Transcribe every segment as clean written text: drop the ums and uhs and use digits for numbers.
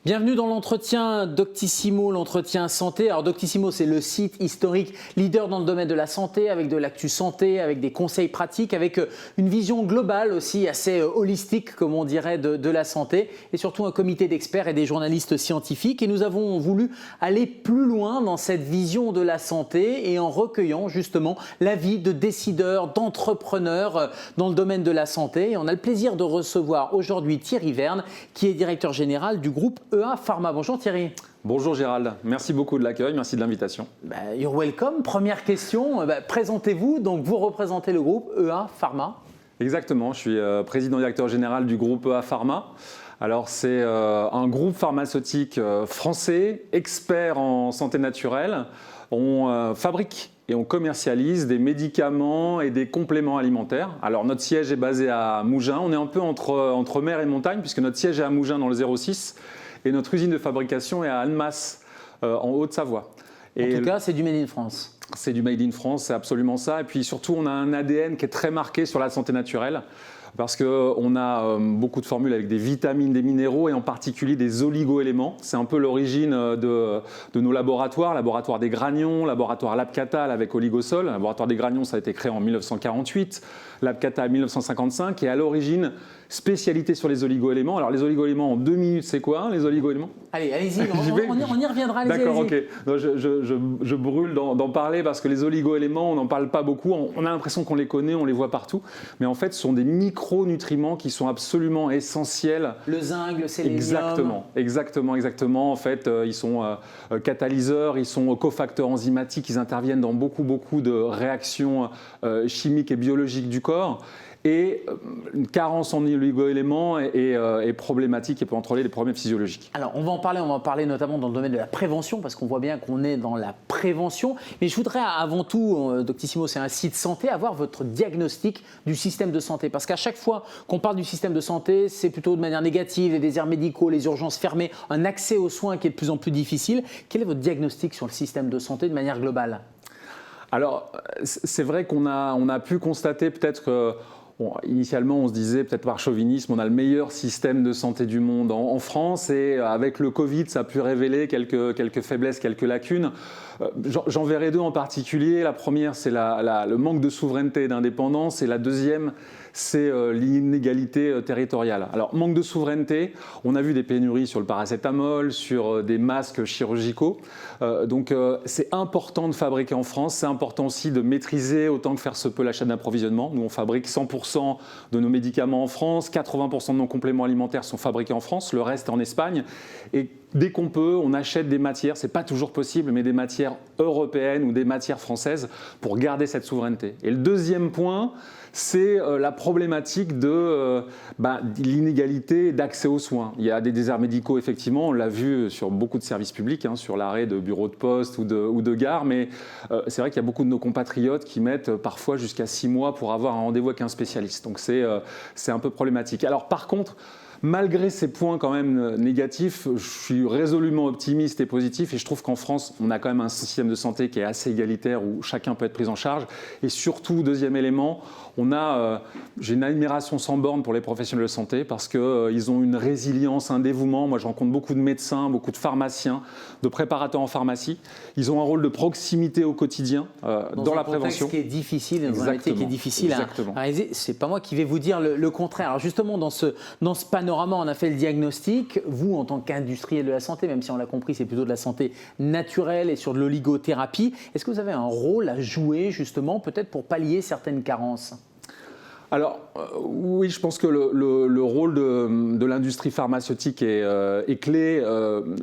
Bienvenue dans l'entretien Doctissimo, l'entretien santé. Alors Doctissimo, c'est le site historique leader dans le domaine de la santé, avec de l'actu santé, avec des conseils pratiques, avec une vision globale aussi assez holistique, comme on dirait, de la santé, et surtout un comité d'experts et des journalistes scientifiques. Et nous avons voulu aller plus loin dans cette vision de la santé et en recueillant justement l'avis de décideurs, d'entrepreneurs dans le domaine de la santé. Et on a le plaisir de recevoir aujourd'hui Thierry Verne, qui est directeur général du groupe EA Pharma. Bonjour Thierry. Bonjour Gérald, merci beaucoup de l'accueil, merci de l'invitation. You're welcome. Première question, présentez-vous. Donc vous représentez le groupe EA Pharma. Exactement, je suis président directeur général du groupe EA Pharma. Alors c'est un groupe pharmaceutique français, expert en santé naturelle. On fabrique et on commercialise des médicaments et des compléments alimentaires. Alors notre siège est basé à Mougins, on est un peu entre mer et montagne puisque notre siège est à Mougins dans le 06 et notre usine de fabrication est à Annemasse en Haute-Savoie. En tout cas, c'est du Made in France. C'est du Made in France, c'est absolument ça. Et puis surtout, on a un ADN qui est très marqué sur la santé naturelle. Parce qu'on a beaucoup de formules avec des vitamines, des minéraux et en particulier des oligo-éléments. C'est un peu l'origine de nos laboratoires, laboratoire des Granions, laboratoire Labcatal avec Oligosol. Le laboratoire des Granions, ça a été créé en 1948, Labcatal en 1955 et à l'origine, spécialité sur les oligo-éléments. Alors les oligo-éléments en 2 minutes, c'est quoi les oligo-éléments? Allez-y, on y reviendra. D'accord, ok. Donc, je brûle d'en parler parce que les oligo-éléments, on n'en parle pas beaucoup. On a l'impression qu'on les connaît, on les voit partout. Mais en fait, ce sont des micronutriments qui sont absolument essentiels. Le zinc, le sélénium. Exactement. En fait, ils sont catalyseurs, ils sont cofacteurs enzymatiques, ils interviennent dans beaucoup de réactions chimiques et biologiques du corps. Et une carence en oligo-éléments est problématique et peut entraîner des problèmes physiologiques. Alors on va en parler notamment dans le domaine de la prévention parce qu'on voit bien qu'on est dans la prévention. Mais je voudrais avant tout, Doctissimo c'est un site santé, avoir votre diagnostic du système de santé. Parce qu'à chaque fois qu'on parle du système de santé, c'est plutôt de manière négative, les déserts médicaux, les urgences fermées, un accès aux soins qui est de plus en plus difficile. Quel est votre diagnostic sur le système de santé de manière globale? Alors c'est vrai qu'on a pu constater peut-être que initialement, on se disait, peut-être par chauvinisme, on a le meilleur système de santé du monde en France et avec le Covid, ça a pu révéler quelques faiblesses, quelques lacunes. J'en verrai deux en particulier. La première, c'est le manque de souveraineté et d'indépendance et la deuxième, c'est l'inégalité territoriale. Alors, manque de souveraineté, on a vu des pénuries sur le paracétamol, sur des masques chirurgicaux. Donc, c'est important de fabriquer en France, c'est important aussi de maîtriser autant que faire se peut la chaîne d'approvisionnement. Nous, on fabrique 100% de nos médicaments en France, 80% de nos compléments alimentaires sont fabriqués en France, le reste en Espagne. Et dès qu'on peut, on achète des matières, ce n'est pas toujours possible, mais des matières européennes ou des matières françaises pour garder cette souveraineté. Et le deuxième point, c'est la problématique de l'inégalité d'accès aux soins. Il y a des déserts médicaux, effectivement, on l'a vu sur beaucoup de services publics, sur l'arrêt de bureaux de poste ou de gares, mais c'est vrai qu'il y a beaucoup de nos compatriotes qui mettent parfois jusqu'à 6 mois pour avoir un rendez-vous avec un spécialiste. Donc c'est un peu problématique. Alors par contre, malgré ces points quand même négatifs, je suis résolument optimiste et positif et je trouve qu'en France, on a quand même un système de santé qui est assez égalitaire où chacun peut être pris en charge. Et surtout, deuxième élément, j'ai une admiration sans borne pour les professionnels de santé parce qu'ils ont une résilience, un dévouement. Moi, je rencontre beaucoup de médecins, beaucoup de pharmaciens, de préparateurs en pharmacie. Ils ont un rôle de proximité au quotidien dans la prévention. Dans un contexte qui est difficile, dans un métier qui est difficile à réaliser. C'est pas moi qui vais vous dire le contraire. Alors justement, dans ce panorama, on a fait le diagnostic. Vous, en tant qu'industriel de la santé, même si on l'a compris, c'est plutôt de la santé naturelle et sur de l'oligothérapie. Est-ce que vous avez un rôle à jouer justement, peut-être pour pallier certaines carences ? Alors oui, je pense que le rôle de l'industrie pharmaceutique est clé.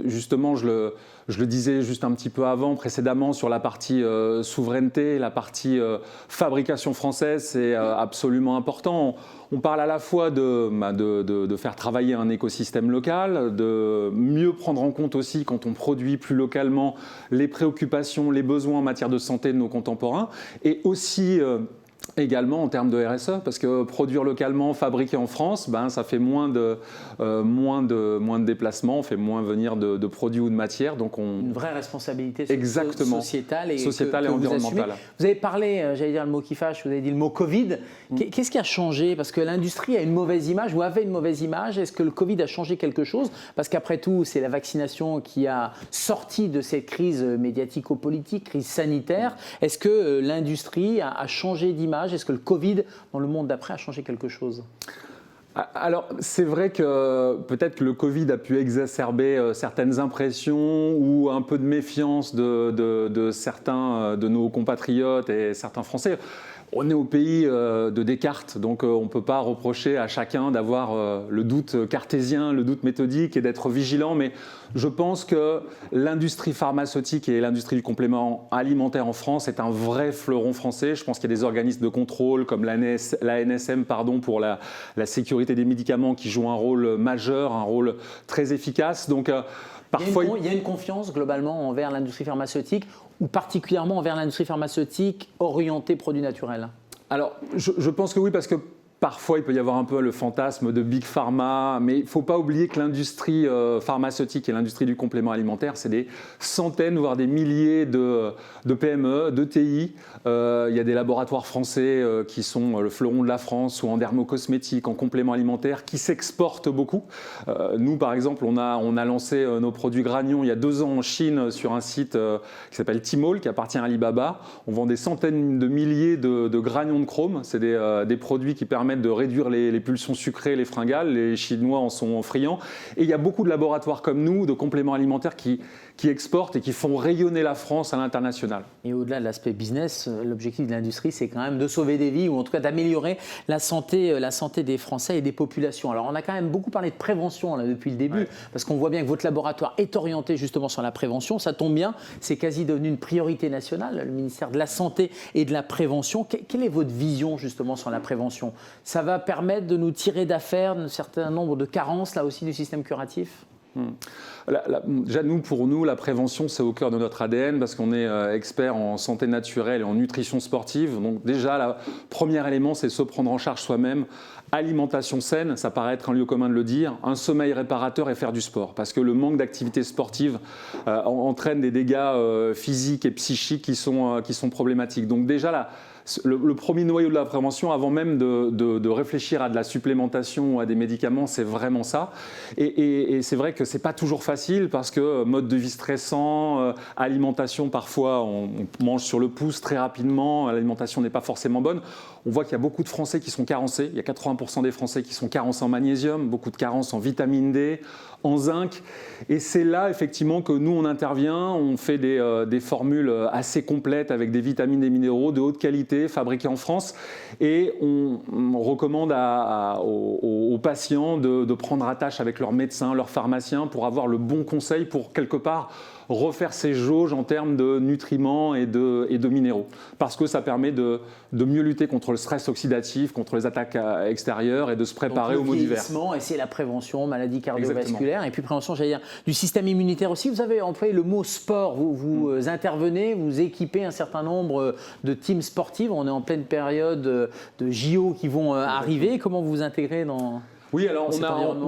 Justement, je le disais juste un petit peu précédemment, sur la partie souveraineté, la partie fabrication française, c'est absolument important. On parle à la fois de faire travailler un écosystème local, de mieux prendre en compte aussi, quand on produit plus localement, les préoccupations, les besoins en matière de santé de nos contemporains, et aussi Également en termes de RSE, parce que produire localement, fabriquer en France, ça fait moins de déplacements, on fait moins venir de produits ou de matières. Donc une vraie responsabilité sociétale et environnementale. Vous avez parlé, j'allais dire le mot qui fâche, vous avez dit le mot Covid. Qu'est-ce qui a changé? Parce que l'industrie a une mauvaise image, ou avait une mauvaise image. Est-ce que le Covid a changé quelque chose? Parce qu'après tout, c'est la vaccination qui a sorti de cette crise médiatico-politique, crise sanitaire. Est-ce que l'industrie a changé d'image? Est-ce que le Covid, dans le monde d'après, a changé quelque chose? Alors, c'est vrai que peut-être que le Covid a pu exacerber certaines impressions ou un peu de méfiance de certains de nos compatriotes et certains Français. On est au pays de Descartes, donc on ne peut pas reprocher à chacun d'avoir le doute cartésien, le doute méthodique et d'être vigilant, mais je pense que l'industrie pharmaceutique et l'industrie du complément alimentaire en France est un vrai fleuron français. Je pense qu'il y a des organismes de contrôle comme l'ANSM pour la sécurité des médicaments qui jouent un rôle majeur, un rôle très efficace. Donc, il y a une confiance globalement envers l'industrie pharmaceutique ou particulièrement envers l'industrie pharmaceutique orientée produits naturels? Alors, je pense que oui, parce que parfois, il peut y avoir un peu le fantasme de Big Pharma, mais il ne faut pas oublier que l'industrie pharmaceutique et l'industrie du complément alimentaire, c'est des centaines, voire des milliers de PME, de TI. Il y a des laboratoires français qui sont le fleuron de la France ou en dermocosmétique, en complément alimentaire, qui s'exportent beaucoup. Nous, par exemple, on a lancé nos produits Granion il y a 2 ans en Chine sur un site qui s'appelle Tmall, qui appartient à Alibaba. On vend des centaines de milliers de granions de chrome. C'est des produits qui permettent de réduire les pulsions sucrées, les fringales. Les Chinois en sont friands. Et il y a beaucoup de laboratoires comme nous, de compléments alimentaires qui exportent et qui font rayonner la France à l'international. Et au-delà de l'aspect business, l'objectif de l'industrie, c'est quand même de sauver des vies ou en tout cas d'améliorer la santé des Français et des populations. Alors on a quand même beaucoup parlé de prévention là, depuis le début, parce qu'on voit bien que votre laboratoire est orienté justement sur la prévention. Ça tombe bien, c'est quasi devenu une priorité nationale, le ministère de la Santé et de la Prévention. Quelle est votre vision justement sur la prévention? Ça va permettre de nous tirer d'affaire un certain nombre de carences là aussi du système curatif? Déjà, pour nous, la prévention, c'est au cœur de notre ADN parce qu'on est expert en santé naturelle et en nutrition sportive. Donc déjà, le premier élément, c'est se prendre en charge soi-même. Alimentation saine, ça paraît être un lieu commun de le dire. Un sommeil réparateur et faire du sport. Parce que le manque d'activité sportive entraîne des dégâts physiques et psychiques qui sont problématiques. Donc déjà, le premier noyau de la prévention, avant même de réfléchir à de la supplémentation ou à des médicaments, c'est vraiment ça. Et c'est vrai que c'est pas toujours facile parce que mode de vie stressant, alimentation, parfois on mange sur le pouce très rapidement, l'alimentation n'est pas forcément bonne. On voit qu'il y a beaucoup de Français qui sont carencés. Il y a 80% des Français qui sont carencés en magnésium, beaucoup de carences en vitamine D, en zinc. Et c'est là, effectivement, que nous, on intervient. On fait des formules assez complètes avec des vitamines et minéraux de haute qualité, fabriqués en France. Et on recommande aux patients de prendre attache avec leur médecin, leur pharmacien, pour avoir le bon conseil pour, quelque part, refaire ses jauges en termes de nutriments et de minéraux. Parce que ça permet de mieux lutter contre le stress oxydatif, contre les attaques extérieures et de se préparer aux maux d'hiver. Et c'est la prévention, maladies cardiovasculaires. Exactement. Et puis prévention, j'allais dire, du système immunitaire aussi. Vous avez employé le mot sport. Vous intervenez, vous équipez un certain nombre de teams sportives. On est en pleine période de JO qui vont arriver. Comment vous vous intégrez dans... Oui, alors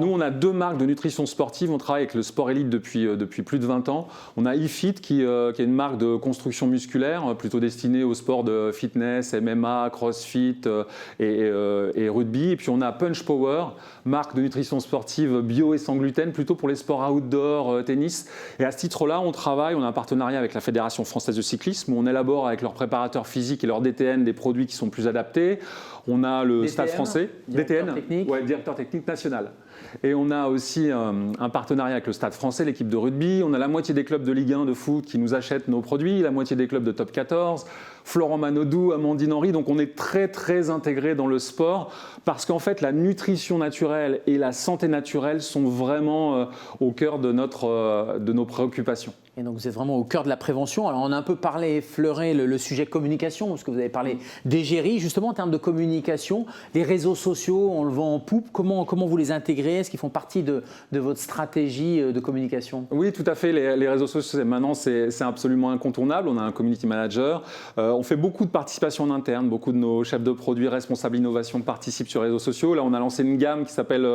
nous, on a 2 marques de nutrition sportive. On travaille avec le sport élite depuis plus de 20 ans. On a eFit qui est une marque de construction musculaire, plutôt destinée au sport de fitness, MMA, crossfit et rugby. Et puis on a Punch Power, marque de nutrition sportive bio et sans gluten, plutôt pour les sports outdoor, tennis. Et à ce titre-là, on a un partenariat avec la Fédération française de cyclisme, où on élabore avec leurs préparateurs physiques et leurs DTN des produits qui sont plus adaptés. On a le DTN, Stade français, directeur technique. Directeur technique national. Et on a aussi un partenariat avec le Stade français, l'équipe de rugby. On a la moitié des clubs de Ligue 1 de foot qui nous achètent nos produits, la moitié des clubs de Top 14, Florent Manodou, Amandine Henry. Donc on est très très intégré dans le sport parce qu'en fait la nutrition naturelle et la santé naturelle sont vraiment au cœur de nos préoccupations. Et donc vous êtes vraiment au cœur de la prévention. Alors on a un peu effleuré le sujet communication, parce que vous avez parlé d'égérie. Justement en termes de communication, les réseaux sociaux, on le vend en poupe. Comment vous les intégrez intégrés? Est-ce qu'ils font partie de votre stratégie de communication? Oui, tout à fait. Les réseaux sociaux, maintenant, c'est absolument incontournable. On a un community manager. On fait beaucoup de participation en interne. Beaucoup de nos chefs de produits, responsables innovation participent sur les réseaux sociaux. Là, on a lancé une gamme qui s'appelle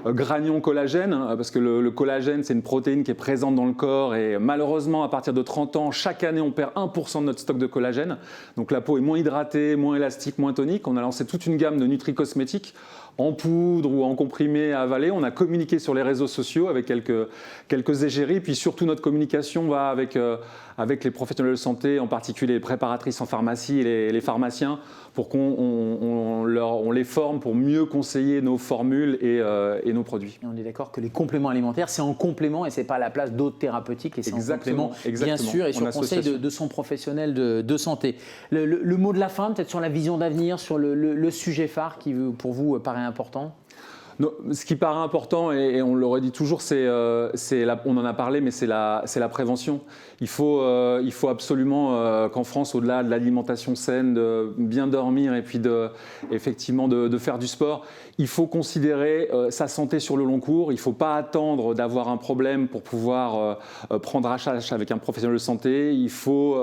Granion Collagène, parce que le collagène, c'est une protéine qui est présente dans le corps. Et malheureusement, à partir de 30 ans, chaque année, on perd 1% de notre stock de collagène. Donc la peau est moins hydratée, moins élastique, moins tonique. On a lancé toute une gamme de nutri-cosmétiques en poudre ou en comprimé à avaler. On a communiqué sur les réseaux sociaux avec quelques égéries. Puis surtout, notre communication va avec les professionnels de santé, en particulier les préparatrices en pharmacie et les pharmaciens, pour qu'on les forme pour mieux conseiller nos formules et nos produits. Et on est d'accord que les compléments alimentaires, c'est en complément et ce n'est pas à la place d'autres thérapeutiques. Et c'est en complément, bien sûr, et sur conseil de son professionnel de santé. Le mot de la fin, peut-être sur la vision d'avenir, sur le sujet phare qui, pour vous, paraît important? Non, ce qui paraît important, et on le redit toujours, on en a parlé, mais c'est la prévention. Il faut absolument qu'en France, au-delà de l'alimentation saine, de bien dormir et puis effectivement de faire du sport, il faut considérer sa santé sur le long cours. Il ne faut pas attendre d'avoir un problème pour pouvoir prendre à charge avec un professionnel de santé. Il faut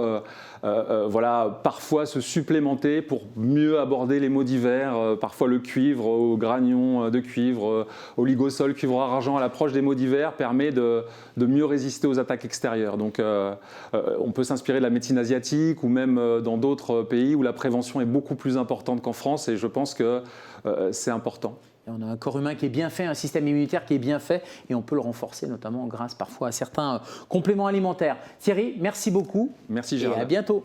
parfois se supplémenter pour mieux aborder les maux d'hiver, parfois le cuivre au granion de cuivre, oligosol, cuivre argent à l'approche des maux d'hiver permet de mieux résister aux attaques extérieures. Donc on peut s'inspirer de la médecine asiatique ou même dans d'autres pays où la prévention est beaucoup plus importante qu'en France et je pense que c'est important. Et on a un corps humain qui est bien fait, un système immunitaire qui est bien fait et on peut le renforcer notamment grâce parfois à certains compléments alimentaires. Thierry, merci beaucoup. Merci Gérard. Et à bientôt.